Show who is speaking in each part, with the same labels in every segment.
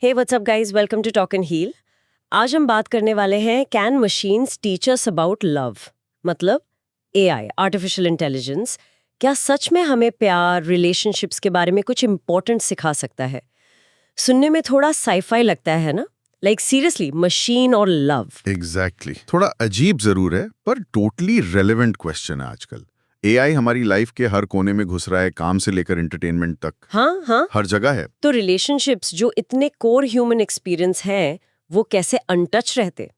Speaker 1: Hey what's up guys, welcome to talk and heal. आज हम बात करने वाले हैं can machines teach us about love, मतलब एआई, आर्टिफिशियल इंटेलिजेंस, क्या सच में हमें प्यार, रिलेशनशिप्स के बारे में कुछ इंपॉर्टेंट सिखा सकता है? सुनने में थोड़ा साईफाई लगता है ना, लाइक सीरियसली मशीन और लव।
Speaker 2: एग्जैक्टली थोड़ा अजीब जरूर है पर टोटली रेलेवेंट क्वेश्चन है आजकल। एआई हमारी लाइफ के हर कोने में घुस रहा है, काम से लेकर एंटरटेनमेंट तक।
Speaker 1: हाँ,
Speaker 2: हर जगह है।
Speaker 1: तो रिलेशनशिप्स जो इतने कोर ह्यूमन एक्सपीरियंस हैं, वो कैसे अनटच रहते?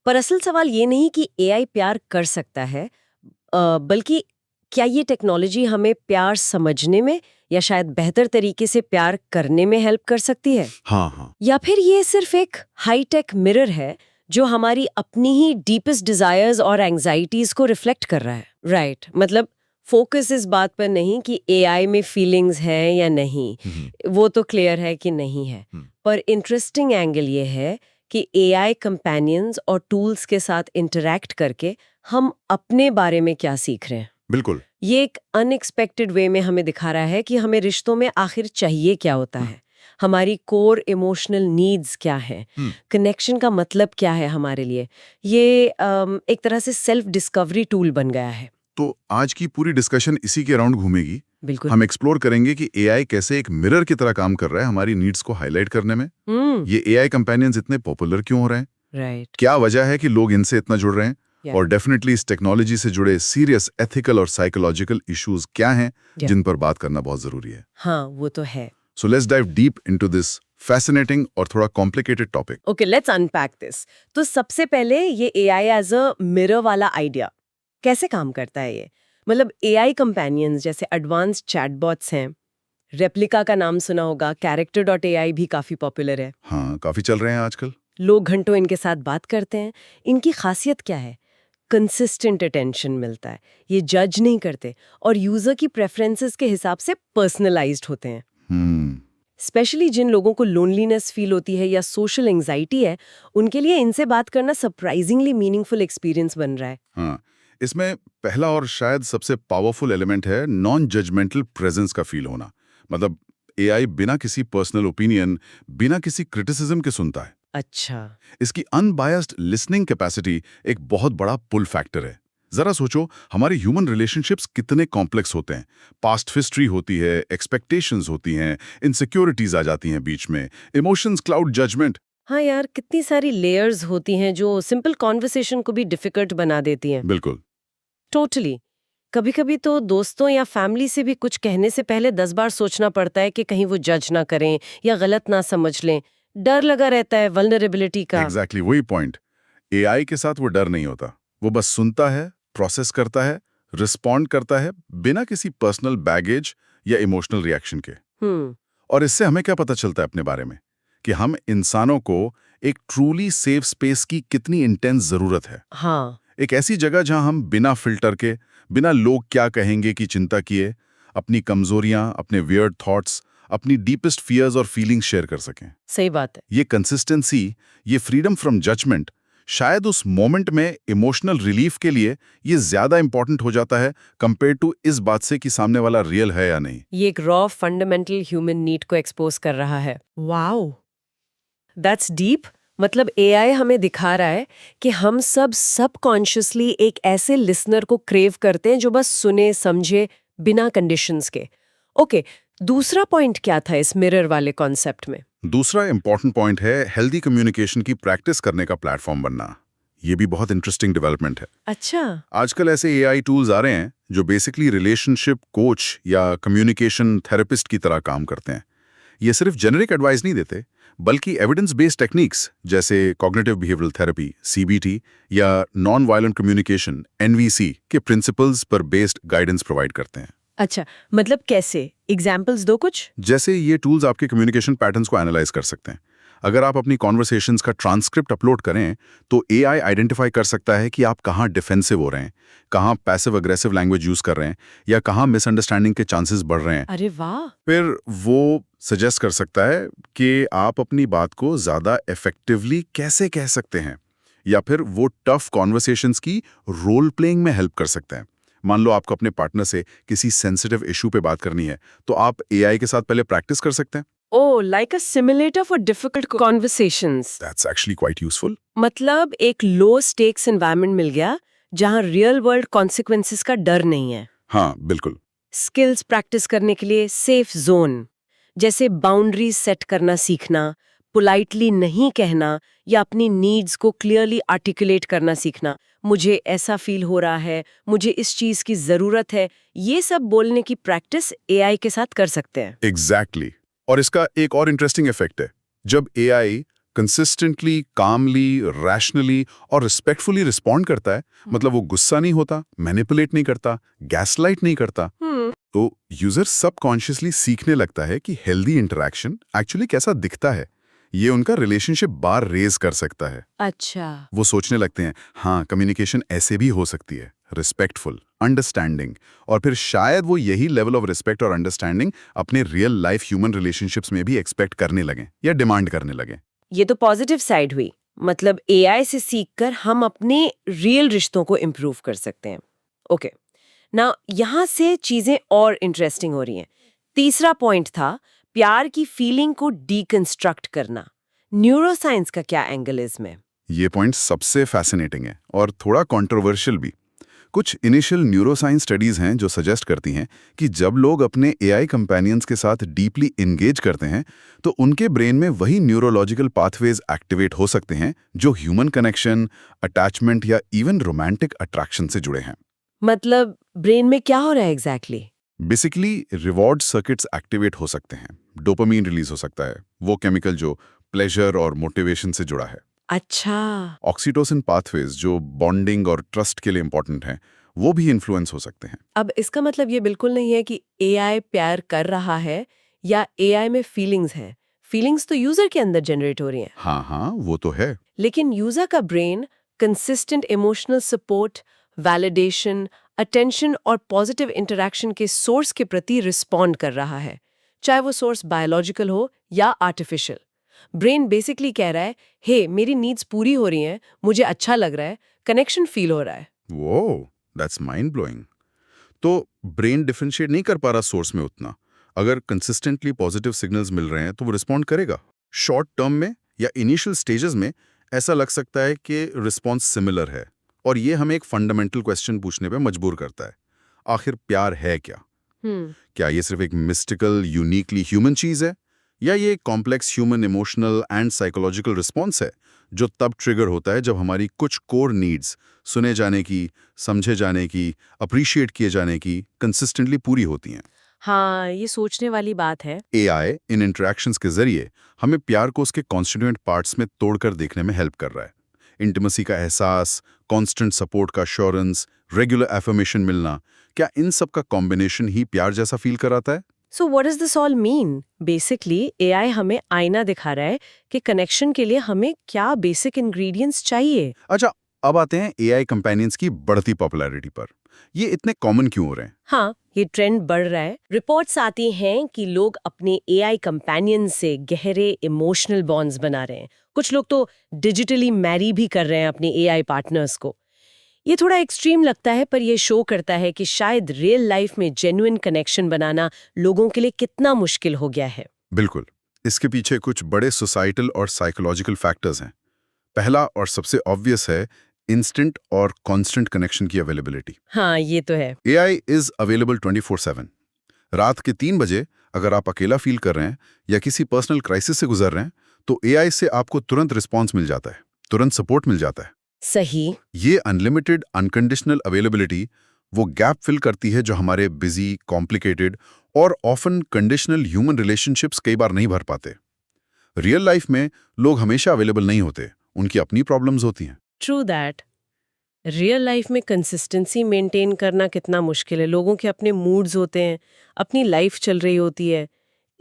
Speaker 1: पर असल सवाल ये नहीं कि एआई प्यार कर सकता है, बल्कि क्या ये टेक्नोलॉजी हमें प्यार समझने में या शायद बेहतर तरीके से प्यार करने में हेल्प कर सकती है?
Speaker 2: हाँ।
Speaker 1: या फिर ये सिर्फ एक हाईटेक मिरर है जो हमारी अपनी ही डीपेस्ट डिजायर्स और एंजाइटीज को रिफ्लेक्ट कर रहा है? राइट, मतलब फोकस इस बात पर नहीं कि एआई में फीलिंग्स हैं या नहीं, वो तो क्लियर है कि नहीं है। पर इंटरेस्टिंग एंगल ये है कि एआई कंपेनियंस और टूल्स के साथ इंटरैक्ट करके हम अपने बारे में क्या सीख रहे हैं।
Speaker 2: बिल्कुल।
Speaker 1: ये एक अनएक्सपेक्टेड वे में हमें दिखा रहा है कि हमें रिश्तों में आखिर चाहिए क्या होता है, हमारी कोर इमोशनल नीड्स क्या है, कनेक्शन का मतलब क्या है हमारे लिए। ये एक तरह से सेल्फ डिस्कवरी टूल बन गया है।
Speaker 2: तो आज की पूरी डिस्कशन इसी के अराउंड घूमेगी।
Speaker 1: बिल्कुल।
Speaker 2: हम एक्सप्लोर करेंगे कि एआई कैसे एक मिरर की तरह काम कर रहा है हमारी नीड्स को हाईलाइट करने में। ये एआई कंपेनियंस इतने पॉपुलर क्यों हो रहे हैं,
Speaker 1: राइट,
Speaker 2: क्या वजह है कि लोग इनसे इतना जुड़ रहे हैं, और डेफिनेटली इस टेक्नोलॉजी से जुड़े सीरियस एथिकल और साइकोलॉजिकल इश्यूज क्या हैं जिन पर बात करना बहुत जरूरी है।
Speaker 1: हाँ, वो तो है।
Speaker 2: So let's dive deep into this fascinating और थोड़ा complicated topic.
Speaker 1: Okay, let's unpack this. तो सबसे पहले ये एआई एज अ मिरर वाला आइडिया कैसे काम करता है ये? मतलब एआई कंपेनियंस जैसे एडवांस चैटबॉट्स हैं, रेप्लिका का नाम सुना होगा, character.ai भी काफी पॉपुलर है।
Speaker 2: हाँ, काफी चल रहे हैं आजकल।
Speaker 1: लोग घंटों इनके साथ बात करते हैं। इनकी खासियत क्या है? कंसिस्टेंट अटेंशन मिलता है, ये जज नहीं करते और यूजर की प्रेफरेंसेस के हिसाब से पर्सनलाइज्ड होते हैं। स्पेशली जिन लोगों को लोनलीनेस फील होती है या सोशल एंजाइटी है, उनके लिए इनसे बात करना सरप्राइजिंगली मीनिंगफुल एक्सपीरियंस बन रहा है।
Speaker 2: हाँ, इसमें पहला और शायद सबसे पावरफुल एलिमेंट है नॉन जजमेंटल प्रेजेंस का फील होना। मतलब एआई बिना किसी पर्सनल ओपिनियन, बिना किसी क्रिटिसिज्म के सुनता है।
Speaker 1: अच्छा,
Speaker 2: इसकी अनबायस्ड लिसनिंग कैपेसिटी एक बहुत बड़ा पुल फैक्टर है। जरा सोचो, हमारे ह्यूमन रिलेशनशिप्स कितने कॉम्प्लेक्स होते हैं। पास्ट हिस्ट्री होती है, एक्सपेक्टेशंस होती हैं, इनसिक्योरिटीज आ जाती हैं बीच में, इमोशंस, क्लाउड जजमेंट।
Speaker 1: हाँ यार, कितनी सारी लेयर्स होती हैं जो सिंपल कॉन्वर्सेशन को भी डिफिकल्ट बना देती हैं।
Speaker 2: बिल्कुल।
Speaker 1: टोटली। कभी-कभी तो दोस्तों या फैमिली से भी कुछ कहने से पहले 10 बार सोचना पड़ता है कि कहीं वो जज ना करें या गलत ना समझ लें। डर लगा रहता है वल्नरेबिलिटी का।
Speaker 2: एग्जैक्टली वही पॉइंट। एआई के साथ वो डर नहीं होता, वो बस सुनता है, प्रोसेस करता है, रिस्पॉन्ड करता है बिना किसी पर्सनल बैगेज या इमोशनल रिएक्शन के। और इससे हमें क्या पता चलता है अपने बारे में, कि हम इंसानों को एक ट्रूली सेफ स्पेस की कितनी इंटेंस जरूरत है।
Speaker 1: हाँ,
Speaker 2: एक ऐसी जगह जहां हम बिना फिल्टर के, बिना लोग क्या कहेंगे की चिंता किए, अपनी कमजोरियां, अपने वियर्ड थॉट्स, अपनी डीपेस्ट फियर्स और फीलिंग्स शेयर कर सकें।
Speaker 1: सही बात है।
Speaker 2: ये कंसिस्टेंसी, ये फ्रीडम फ्रॉम जजमेंट, शायद उस मोमेंट में इमोशनल रिलीफ के लिए ये ज्यादा इंपॉर्टेंट हो जाता है कंपेयर टू इस बात से कि सामने वाला रियल है या नहीं।
Speaker 1: ये एक रॉ फंडामेंटल ह्यूमन नीड को एक्सपोज कर रहा है। Wow, that's deep. मतलब एआई हमें दिखा रहा है कि हम सब सबकॉन्शियसली एक ऐसे लिसनर को क्रेव करते हैं जो बस सुने समझे बिना कंडीशंस के। ओके, दूसरा पॉइंट क्या था इस मिरर वाले कॉन्सेप्ट में?
Speaker 2: दूसरा इंपॉर्टेंट पॉइंट है हेल्दी कम्युनिकेशन की प्रैक्टिस करने का प्लेटफॉर्म बनना। ये भी बहुत इंटरेस्टिंग डेवलपमेंट है।
Speaker 1: अच्छा,
Speaker 2: आजकल ऐसे एआई टूल्स आ रहे हैं जो बेसिकली रिलेशनशिप कोच या कम्युनिकेशन थेरेपिस्ट की तरह काम करते हैं। ये सिर्फ जेनरिक एडवाइस नहीं देते, बल्कि एविडेंस बेस्ड टेक्निक्स जैसे कॉग्निटिव बिहेवियरल थेरेपी, सीबीटी, या नॉन वायलेंट कम्युनिकेशन, एनवीसी के प्रिंसिपल्स पर बेस्ड गाइडेंस प्रोवाइड करते हैं।
Speaker 1: अच्छा, मतलब कैसे? एग्जाम्पल्स दो कुछ।
Speaker 2: जैसे ये टूल्स आपके कम्युनिकेशन पैटर्न्स को एनालाइज कर सकते हैं। अगर आप अपनी कॉन्वर्सेशंस का ट्रांसक्रिप्ट अपलोड करें तो एआई आइडेंटिफाई कर सकता है कि आप कहाँ डिफेंसिव हो रहे हैं, कहाँ पैसिव अग्रेसिव लैंग्वेज यूज कर रहे हैं, या कहाँ मिसअंडरस्टैंडिंग के चांसेस बढ़ रहे हैं।
Speaker 1: अरे वाह।
Speaker 2: फिर वो सजेस्ट कर सकता है कि आप अपनी बात को ज्यादा इफेक्टिवली कैसे कह सकते हैं, या फिर वो टफ कॉन्वर्सेशंस की रोल प्लेइंग में हेल्प कर सकते हैं। मान लो आपको अपने पार्टनर से किसी सेंसिटिव इशू पे बात करनी है, तो आप एआई के साथ पहले प्रैक्टिस कर सकते हैं।
Speaker 1: Oh, like a simulator for difficult conversations.
Speaker 2: That's actually quite useful.
Speaker 1: मतलब एक लो स्टेक्स एनवायरनमेंट मिल गया जहां रियल वर्ल्ड कॉन्सिक्वेंसेस का डर नहीं है।
Speaker 2: हाँ, बिल्कुल।
Speaker 1: स्किल्स प्रैक्टिस करने के लिए सेफ जोन, जैसे बाउंड्रीज सेट करना सीखना, पोलाइटली नहीं कहना या अपनी नीड्स को क्लियरली आर्टिकुलेट करना सीखना। मुझे ऐसा फील हो रहा है, मुझे इस चीज की जरूरत है, ये सब बोलने की प्रैक्टिस एआई के साथ कर सकते हैं।
Speaker 2: एग्जैक्टली। और इसका एक और इंटरेस्टिंग इफेक्ट है। जब एआई कंसिस्टेंटली, कामली, रैशनली और रिस्पेक्टफुली रिस्पॉन्ड करता है, मतलब वो गुस्सा नहीं होता, मैनिपुलेट नहीं करता, गैसलाइट नहीं करता, तो यूजर सबकॉन्शियसली सीखने लगता है कि हेल्दी इंटरैक्शन एक्चुअली कैसा दिखता है। ये उनका रिलेशनशिप बार रेज कर सकता है।
Speaker 1: अच्छा।
Speaker 2: वो सोचने लगते हैं, हाँ, कम्युनिकेशन ऐसे भी हो सकती है, रिस्पेक्टफुल, अंडरस्टैंडिंग, और फिर शायद वो यही लेवल ऑफ रिस्पेक्ट और अंडरस्टैंडिंग अपने रियल लाइफ ह्यूमन रिलेशनशिप्स में भी एक्सपेक्ट करने लगें या डिमांड करने लगें।
Speaker 1: ये तो पॉजिटिव साइड हुई, मतलब एआई से सीखकर हम अपने रियल रिश्तों को इम्प्रूव कर सकते हैं। ओके, ना यहाँ से चीजें और इंटरेस्टिंग हो रही हैं। तीसरा पॉइंट था प्यार की फीलिंग को डीकंस्ट्रक्ट करना। न्यूरोसाइंस का क्या एंगल है इसमें?
Speaker 2: ये पॉइंट सबसे फैसिनेटिंग है और थोड़ा कंट्रोवर्शियल भी। कुछ इनिशियल न्यूरोसाइंस स्टडीज हैं जो सजेस्ट करती हैं कि जब लोग अपने एआई कंपेनियंस के साथ डीपली एंगेज करते हैं तो उनके ब्रेन में वही न्यूरोलॉजिकल पाथवेज एक्टिवेट हो सकते हैं जो ह्यूमन कनेक्शन, अटैचमेंट या इवन रोमांटिक अट्रैक्शन से जुड़े हैं।
Speaker 1: मतलब ब्रेन में क्या हो रहा है exactly?
Speaker 2: Basically reward circuits activate हो सकते हैं, डोपामीन रिलीज हो सकता है, वो केमिकल जो प्लेजर और मोटिवेशन से जुड़ा है।
Speaker 1: अच्छा।
Speaker 2: ऑक्सीटोसिन पाथवेज जो बॉन्डिंग और ट्रस्ट के लिए इंपॉर्टेंट हैं, वो भी इन्फ्लुएंस हो सकते हैं।
Speaker 1: अब इसका मतलब ये बिल्कुल नहीं है कि एआई प्यार कर रहा है या एआई में फीलिंग्स हैं। फीलिंग्स तो यूजर के अंदर जनरेट हो रही हैं।
Speaker 2: हाँ हाँ, वो तो है।
Speaker 1: लेकिन यूजर का brain consistent emotional support, validation, attention और पॉजिटिव इंटरैक्शन के सोर्स के प्रति रिस्पॉन्ड कर रहा है, चाहे वो सोर्स बायोलॉजिकल हो या आर्टिफिशियल। ब्रेन बेसिकली कह रहा है, हे मेरी नीड्स पूरी हो रही हैं, मुझे अच्छा लग रहा है, कनेक्शन फील हो रहा है।
Speaker 2: वो दैट्स माइंड ब्लोइंग। तो ब्रेन डिफरेंशिएट नहीं कर पा रहा सोर्स में उतना। अगर कंसिस्टेंटली पॉजिटिव सिग्नल्स मिल रहे हैं तो वो रिस्पॉन्ड करेगा। शॉर्ट टर्म में या इनिशियल स्टेजेस में ऐसा लग सकता है कि रिस्पॉन्स सिमिलर है, और ये हमें एक फंडामेंटल क्वेश्चन पूछने पे मजबूर करता है। आखिर प्यार है क्या? क्या ये सिर्फ एक मिस्टिकल, यूनिकली ह्यूमन चीज है, या ये एक complex human emotional and psychological response है जो तब ट्रिगर होता है जब हमारी कुछ कोर नीड्स, सुने जाने की, समझे जाने की, अप्रिशिएट किए जाने की, कंसिस्टेंटली पूरी होती हैं।
Speaker 1: हाँ, ये सोचने वाली बात है।
Speaker 2: एआई इन इंटरैक्शंस के जरिए हमें प्यार को उसके कॉन्स्टिट्यूएंट पार्ट्स में तोड़कर देखने में हेल्प कर रहा है। इंटिमेसी का एहसास, कांस्टेंट सपोर्ट का एश्योरेंस, रेगुलर एफर्मेशन मिलना, क्या इन सब का कॉम्बिनेशन ही प्यार जैसा फील कराता है?
Speaker 1: So what does this all mean? Basically AI हमें आईना दिखा रहा है कि कनेक्शन के लिए हमें क्या बेसिक इंग्रेडिएंट्स चाहिए।
Speaker 2: अच्छा, अब आते हैं एआई कंपेनियंस की बढ़ती पॉपुलैरिटी पर। ये इतने कॉमन क्यों हो रहे हैं?
Speaker 1: हाँ, ये ट्रेंड बढ़ रहा है। रिपोर्ट्स आती हैं कि लोग अपने एआई कंपेनियन से गहरे इमोशनल बॉन्ड्स बना रहे हैं। कुछ लोग तो डिजिटली मैरी भी कर रहे हैं अपने एआई पार्टनर्स को। ये थोड़ा एक्सट्रीम लगता है, पर ये शो करता है कि शायद रियल लाइफ में जेन्युइन कनेक्शन बनाना लोगों के लिए कितना मुश्किल हो गया है।
Speaker 2: बिल्कुल। इसके पीछे कुछ बड़े सोसाइटल और साइकोलॉजिकल फैक्टर्स हैं। पहला और सबसे ऑब्वियस है इंस्टेंट और कांस्टेंट कनेक्शन की अवेलेबिलिटी।
Speaker 1: हाँ, ये तो है।
Speaker 2: AI is available 24/7। रात के 3 बजे अगर आप अकेला फील कर रहे हैं या किसी पर्सनल क्राइसिस से गुजर रहे हैं, तो एआई से आपको तुरंत रिस्पॉन्स मिल जाता है, तुरंत सपोर्ट मिल जाता है।
Speaker 1: सही।
Speaker 2: ये अनलिमिटेड, अनकंडीशनल अवेलेबिलिटी वो गैप फिल करती है जो हमारे बिजी, कॉम्प्लिकेटेड और ऑफन कंडीशनल ह्यूमन रिलेशनशिप्स कई बार नहीं भर पाते। रियल लाइफ में लोग हमेशा अवेलेबल नहीं होते, उनकी अपनी प्रॉब्लम्स होती हैं।
Speaker 1: True that. रियल लाइफ में कंसिस्टेंसी मेंटेन करना कितना मुश्किल है। लोगों के अपने मूड्स होते हैं, अपनी लाइफ चल रही होती है।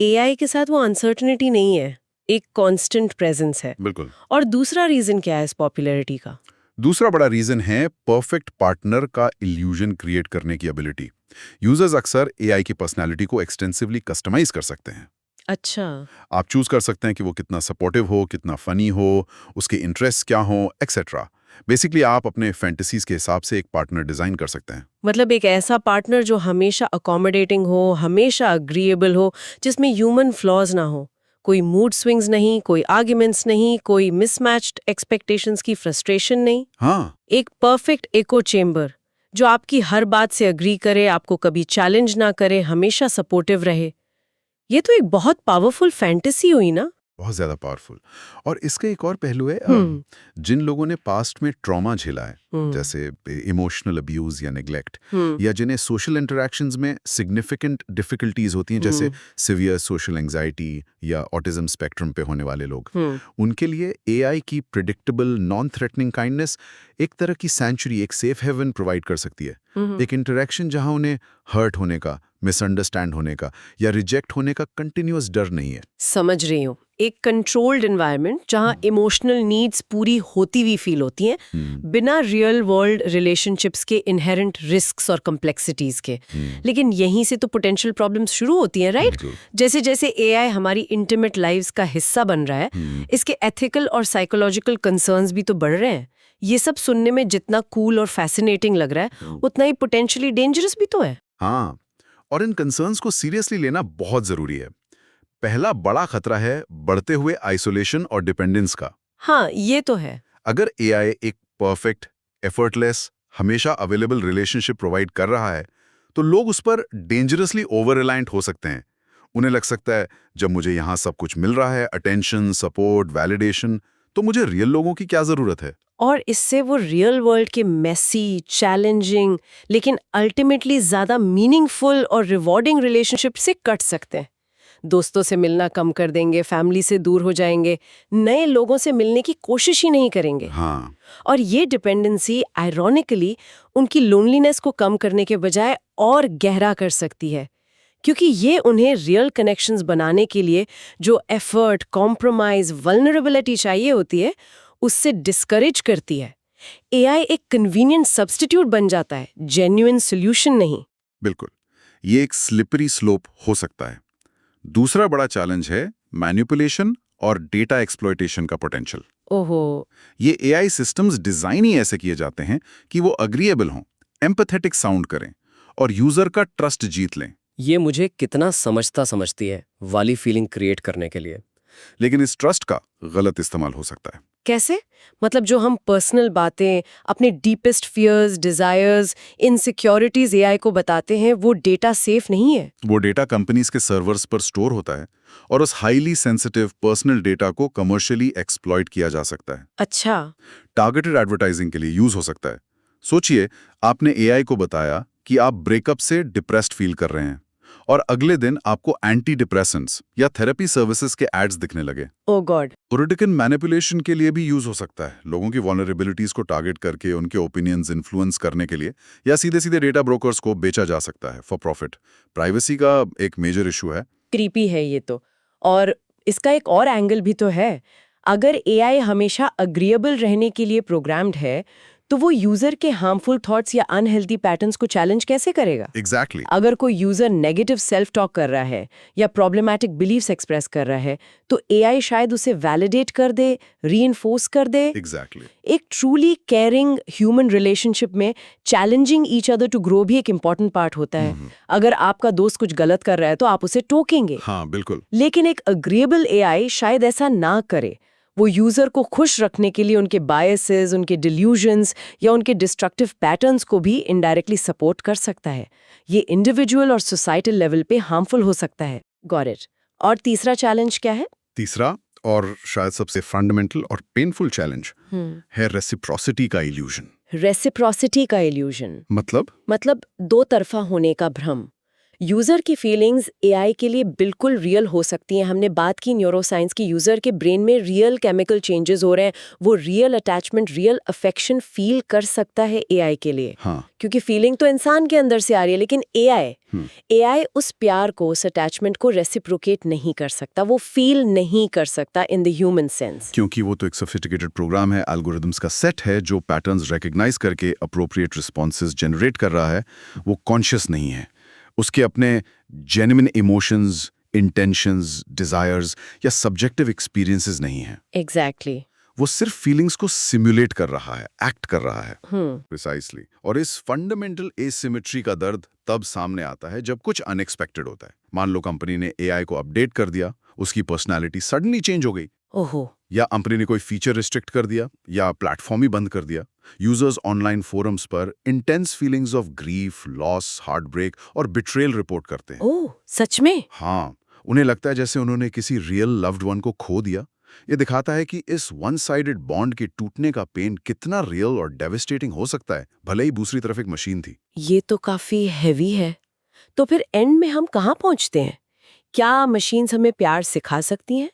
Speaker 1: एआई के साथ वो अनसर्टनिटी नहीं है, एक कांस्टेंट प्रेजेंस है।
Speaker 2: बिल्कुल।
Speaker 1: और दूसरा रीजन क्या है इस पॉपुलैरिटी का?
Speaker 2: दूसरा बड़ा रीजन है परफेक्ट पार्टनर का इल्यूजन क्रिएट करने की एबिलिटी। यूजर्स अक्सर एआई की पर्सनैलिटी को एक्सटेंसिवली कस्टमाइज कर सकते हैं।
Speaker 1: अच्छा।
Speaker 2: आप चूज कर सकते हैं कि वो कितना सपोर्टिव हो, कितना फनी हो, उसके इंटरेस्ट क्या हो, एक्सेट्रा। बेसिकली आप अपने फैंटेसीज के हिसाब से एक पार्टनर डिजाइन कर सकते हैं।
Speaker 1: मतलब एक ऐसा पार्टनर जो हमेशा अकोमोडेटिंग हो, हमेशा अग्रीएबल हो, जिसमें ह्यूमन फ्लॉज ना हो। कोई मूड स्विंग्स नहीं, कोई आर्ग्यूमेंट्स नहीं, कोई मिसमैच्ड एक्सपेक्टेशंस की फ्रस्ट्रेशन नहीं।
Speaker 2: हाँ,
Speaker 1: एक परफेक्ट इको चेम्बर जो आपकी हर बात से अग्री करे, आपको कभी चैलेंज ना करे, हमेशा सपोर्टिव रहे। ये तो एक बहुत पावरफुल फैंटेसी हुई ना।
Speaker 2: बहुत ज्यादा पावरफुल। और इसका एक और पहलू है, जिन लोगों ने पास्ट में ट्रॉमा झेला है, जैसे इमोशनल अब्यूज या नेग्लेक्ट, या जिन्हें सोशल इंटरेक्शंस में सिग्निफिकेंट डिफिकल्टीज होती हैं, जैसे सिवियर सोशल एंजाइटी या ऑटिज्म स्पेक्ट्रम पे होने वाले लोग, उनके लिए एआई की प्रिडिक्टेबल नॉन थ्रेटनिंग काइंडनेस एक तरह की सेंचुरी, एक सेफ हेवन प्रोवाइड कर सकती है। एक इंटरेक्शन जहां उन्हें हर्ट होने का, मिसअंडरस्टैंड होने का या रिजेक्ट होने का कंटिन्यूअस डर नहीं है।
Speaker 1: समझ रही हूँ। एक कंट्रोल्ड एनवायरनमेंट जहाँ इमोशनल नीड्स पूरी होती हुई फील होती हैं, बिना रियल वर्ल्ड रिलेशनशिप्स के इनहेरेंट रिस्क्स और कॉम्प्लेक्सिटीज के। लेकिन यहीं से तो पोटेंशियल प्रॉब्लम्स शुरू होती हैं, राइट? जैसे जैसे एआई हमारी इंटीमेट लाइव्स का हिस्सा बन रहा है, इसके एथिकल और साइकोलॉजिकल कंसर्न्स भी तो बढ़ रहे हैं। ये सब सुनने में जितना कूल और फैसिनेटिंग लग रहा है, उतना ही पोटेंशियली डेंजरस भी तो है।
Speaker 2: हाँ, और इन कंसर्न्स को सीरियसली लेना बहुत जरूरी है। पहला बड़ा खतरा है बढ़ते हुए आइसोलेशन और डिपेंडेंस का।
Speaker 1: हाँ, ये तो है।
Speaker 2: अगर एआई एक परफेक्ट, एफर्टलेस, हमेशा अवेलेबल रिलेशनशिप प्रोवाइड कर रहा है, तो लोग उस पर डेंजरसली ओवर रिलायंट हो सकते हैं। उन्हें लग सकता है, जब मुझे यहाँ सब कुछ मिल रहा है, अटेंशन, सपोर्ट, वैलिडेशन, तो मुझे रियल लोगों की क्या जरूरत है?
Speaker 1: और इससे वो रियल वर्ल्ड के मेसी, चैलेंजिंग, लेकिन अल्टीमेटली ज्यादा मीनिंगफुल और रिवॉर्डिंग रिलेशनशिप से कट सकते हैं। दोस्तों से मिलना कम कर देंगे, फैमिली से दूर हो जाएंगे, नए लोगों से मिलने की कोशिश ही नहीं करेंगे।
Speaker 2: हाँ,
Speaker 1: और ये डिपेंडेंसी आयरॉनिकली उनकी लोनलीनेस को कम करने के बजाय और गहरा कर सकती है, क्योंकि ये उन्हें रियल कनेक्शंस बनाने के लिए जो एफर्ट, कॉम्प्रोमाइज, वल्नरेबिलिटी चाहिए होती है, उससे डिस्करेज करती है। एआई एक कन्वीनियंट सब्स्टिट्यूट बन जाता है, जेन्युइन सॉल्यूशन नहीं।
Speaker 2: बिल्कुल। ये एक स्लिपरी स्लोप हो सकता है। दूसरा बड़ा चैलेंज है मैनिपुलेशन और डेटा एक्सप्लॉयटेशन का पोटेंशियल।
Speaker 1: ओहो।
Speaker 2: ये एआई सिस्टम्स डिजाइन ही ऐसे किए जाते हैं कि वो अग्रीएबल हों, एम्पैथेटिक साउंड करें और यूजर का ट्रस्ट जीत लें।
Speaker 3: ये मुझे कितना समझती है वाली फीलिंग क्रिएट करने के लिए।
Speaker 2: लेकिन इस ट्रस्ट का गलत इस्तेमाल हो सकता है।
Speaker 1: कैसे? मतलब जो हम पर्सनल बातें, अपने deepest fears, desires, insecurities AI को बताते हैं, वो डेटा सेफ नहीं है।
Speaker 2: वो डेटा कंपनीज के सर्वर्स पर स्टोर होता है और उस हाईली सेंसिटिव पर्सनल डेटा को कमर्शियली एक्सप्लॉइट किया जा सकता है।
Speaker 1: अच्छा।
Speaker 2: टारगेटेड एडवर्टाइजिंग के लिए यूज हो सकता है। सोचिए, आपने एआई को बताया कि आप ब्रेकअप से डिप्रेस्ड फील कर रहे हैं और अगले दिन आपको एंटी डिप्रेसेंट्स या थेरेपी सर्विसेज के एड्स दिखने लगे।
Speaker 1: ओ गॉड।
Speaker 2: पॉलिटिकल मैनिपुलेशन के लिए भी यूज हो सकता है, लोगों की वल्नरेबिलिटीज को टारगेट करके उनके ओपिनियंस इन्फ्लुएंस करने के लिए, या सीधे सीधे डेटा ब्रोकर्स को बेचा जा सकता है फॉर प्रॉफिट। प्राइवेसी का एक मेजर इशू है।
Speaker 1: क्रीपी है ये तो। और इसका एक और एंगल भी तो है। अगर एआई हमेशा अग्रीएबल रहने के लिए प्रोग्राम्ड है, तो वो यूजर के हार्मफुल थॉट्स या अनहेल्दी पैटर्न्स को चैलेंज कैसे करेगा?
Speaker 2: एग्जैक्टली।
Speaker 1: अगर कोई यूजर नेगेटिव सेल्फ टॉक कर रहा है या प्रॉब्लमैटिक बिलीफ्स एक्सप्रेस कर रहा है, तो एआई शायद उसे वैलिडेट कर दे, रीइंफोर्स कर दे।
Speaker 2: एग्जैक्टली।
Speaker 1: एक ट्रूली केयरिंग ह्यूमन रिलेशनशिप में challenging each other to grow भी एक इंपॉर्टेंट पार्ट होता है। अगर आपका दोस्त कुछ गलत कर रहा है तो आप उसे टोकेंगे।
Speaker 2: हाँ, बिल्कुल।
Speaker 1: लेकिन एक अग्रीएबल एआई शायद ऐसा ना करे। वो यूजर को खुश रखने के लिए उनके बायसेस, उनके डिल्यूजन्स या उनके डिस्ट्रक्टिव पैटर्न्स को भी इनडायरेक्टली सपोर्ट कर सकता है। ये इंडिविजुअल और सोसाइटल लेवल पे हार्मफुल हो सकता है। Got it. और तीसरा चैलेंज क्या है?
Speaker 2: तीसरा और शायद सबसे फंडामेंटल और पेनफुल चैलेंज है रेसिप्रोसिटी का इल्यूजन।
Speaker 1: रेसिप्रोसिटी का इल्यूजन
Speaker 2: मतलब
Speaker 1: दो तरफा होने का भ्रम। यूजर की फीलिंग्स एआई के लिए बिल्कुल रियल हो सकती हैं। हमने बात की न्यूरोसाइंस की, यूजर के ब्रेन में रियल केमिकल चेंजेस हो रहे हैं, वो real attachment, real affection feel कर सकता है एआई के लिए।
Speaker 2: हाँ।
Speaker 1: क्योंकि फीलिंग तो इंसान के अंदर से आ रही है, लेकिन एआई उस प्यार को, उस अटैचमेंट को रेसिप्रोकेट नहीं कर सकता, वो फील नहीं कर सकता इन द ह्यूमन सेंस।
Speaker 2: क्योंकि वो तो एक सोफिस्टिकेटेड प्रोग्राम है, एल्गोरिथम्स का सेट है जो पैटर्न्स रिकॉग्नाइज करके अप्रोप्रिएट रिस्पॉन्सेज जनरेट कर रहा है। वो कॉन्शियस नहीं है। उसके अपने जेन्युइन इमोशंस, इंटेंशंस, डिजायर्स या सब्जेक्टिव एक्सपीरियंसेस नहीं हैं।
Speaker 1: एग्जैक्टली।
Speaker 2: वो सिर्फ फीलिंग्स को सिमुलेट कर रहा है, एक्ट कर रहा है। प्रिसाइसली। और इस फंडामेंटल एसिमेट्री का दर्द तब सामने आता है जब कुछ अनएक्सपेक्टेड होता है। मान लो कंपनी ने एआई को अपडेट कर दिया उसकी पर्सनालिटी सडनली चेंज हो गई,
Speaker 1: ओहो,
Speaker 2: या कंपनी ने कोई फीचर रिस्ट्रिक्ट कर दिया या प्लेटफॉर्म ही बंद कर दिया। यूजर्स ऑनलाइन फोरम्स पर intense feelings of grief, loss, heart break और बिट्रेयल रिपोर्ट करते हैं।
Speaker 1: ओह सच में?
Speaker 2: हाँ, उन्हें लगता है जैसे उन्होंने किसी रियल लव्ड वन को खो दिया। ये दिखाता है कि इस वन साइडेड बॉन्ड के टूटने का पेन कितना रियल और डेविस्टेटिंग हो सकता है, भले ही दूसरी तरफ एक मशीन थी।
Speaker 1: ये तो काफी हैवी है। तो फिर एंड में हम कहाँ पहुंचते हैं? क्या मशीन्स हमें प्यार सिखा सकती हैं?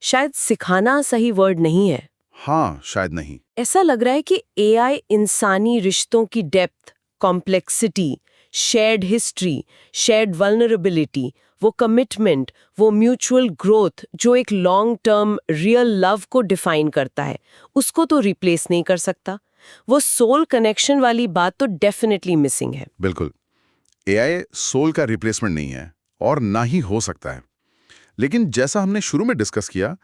Speaker 1: शायद सिखाना सही वर्ड नहीं है।
Speaker 2: हाँ, शायद नहीं।
Speaker 1: ऐसा लग रहा है कि एआई इंसानी रिश्तों की depth, complexity, shared history, shared vulnerability, वो कमिटमेंट, वो म्यूचुअल ग्रोथ जो एक लॉन्ग टर्म रियल लव को डिफाइन करता है, उसको तो रिप्लेस नहीं कर सकता। वो सोल कनेक्शन वाली बात तो डेफिनेटली मिसिंग है।
Speaker 2: बिल्कुल, एआई सोल का रिप्लेसमेंट नहीं है और ना ही हो सकता है। लेकिन जैसा हमने शुरू में डिस्कस किया,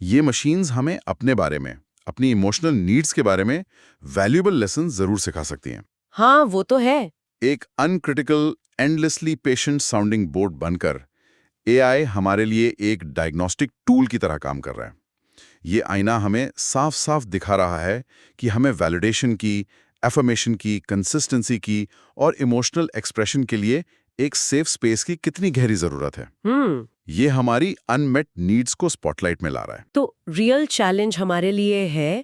Speaker 2: ये मशीन्स हमें अपने बारे में, अपनी इमोशनल नीड्स के बारे में वैल्यूएबल लेसन जरूर सिखा सकती हैं।
Speaker 1: हाँ, वो तो है।
Speaker 2: एक uncritical, endlessly patient sounding board बनकर एआई हमारे लिए एक डायग्नोस्टिक टूल की तरह काम कर रहा है। ये आईना हमें साफ साफ दिखा रहा है कि हमें वैलिडेशन की, एफर्मेशन की, कंसिस्टेंसी की और इमोशनल एक्सप्रेशन के लिए एक सेफ स्पेस की कितनी गहरी जरूरत है। ये हमारी अनमेट नीड्स को स्पॉटलाइट में ला रहा है।
Speaker 1: तो रियल चैलेंज हमारे लिए है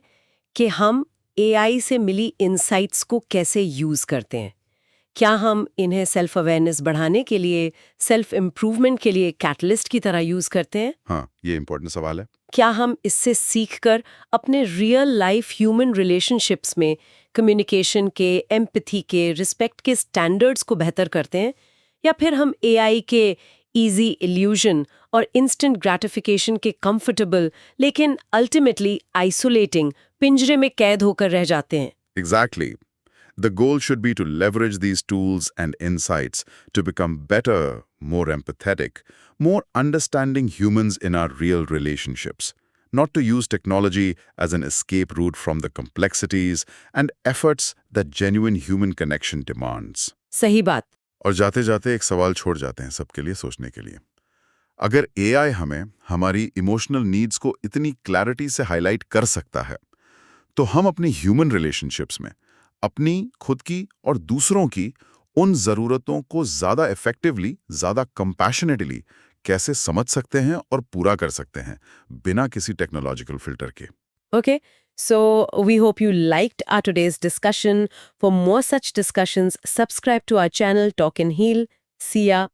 Speaker 1: कि हम एआई से मिली इंसाइट्स को कैसे यूज करते हैं। क्या हम इन्हें सेल्फ अवेयरनेस बढ़ाने के लिए, सेल्फ इम्प्रूवमेंट के लिए कैटलिस्ट की तरह यूज करते हैं?
Speaker 2: हाँ, ये इंपॉर्टेंट सवाल है।
Speaker 1: क्या हम इससे सीखकर अपने रियल लाइफ ह्यूमन रिलेशनशिप्स में कम्युनिकेशन के, एम्पैथी के, रिस्पेक्ट के स्टैंडर्ड्स को बेहतर करते हैं? या फिर हम एआई के इजी इल्यूजन और इंस्टेंट ग्रेटिफिकेशन के कंफर्टेबल लेकिन अल्टीमेटली आइसोलेटिंग पिंजरे में कैद होकर रह जाते हैं?
Speaker 2: Exactly. The goal should be to leverage these tools and insights to become better, more empathetic, more understanding humans in our real relationships. Not to use technology as an escape route from the complexities and efforts that genuine human connection demands.
Speaker 1: सही बात।
Speaker 2: और जाते जाते एक सवाल छोड़ जाते हैं सबके लिए सोचने के लिए। अगर एआई हमें हमारी इमोशनल नीड्स को इतनी क्लैरिटी से हाईलाइट कर सकता है, तो हम अपनी ह्यूमन रिलेशनशिप्स में अपनी, खुद की और दूसरों की उन ज़रूरतों को ज़्यादा इफेक्टिवली, ज़्यादा कंपैशनेटली कैसे समझ सकते हैं और पूरा कर सकते हैं बिना किसी टेक्नोलॉजिकल फिल्टर के।
Speaker 1: Okay, so we hope you liked our today's discussion. For more such discussions, subscribe to our channel Talk and Heal. See ya.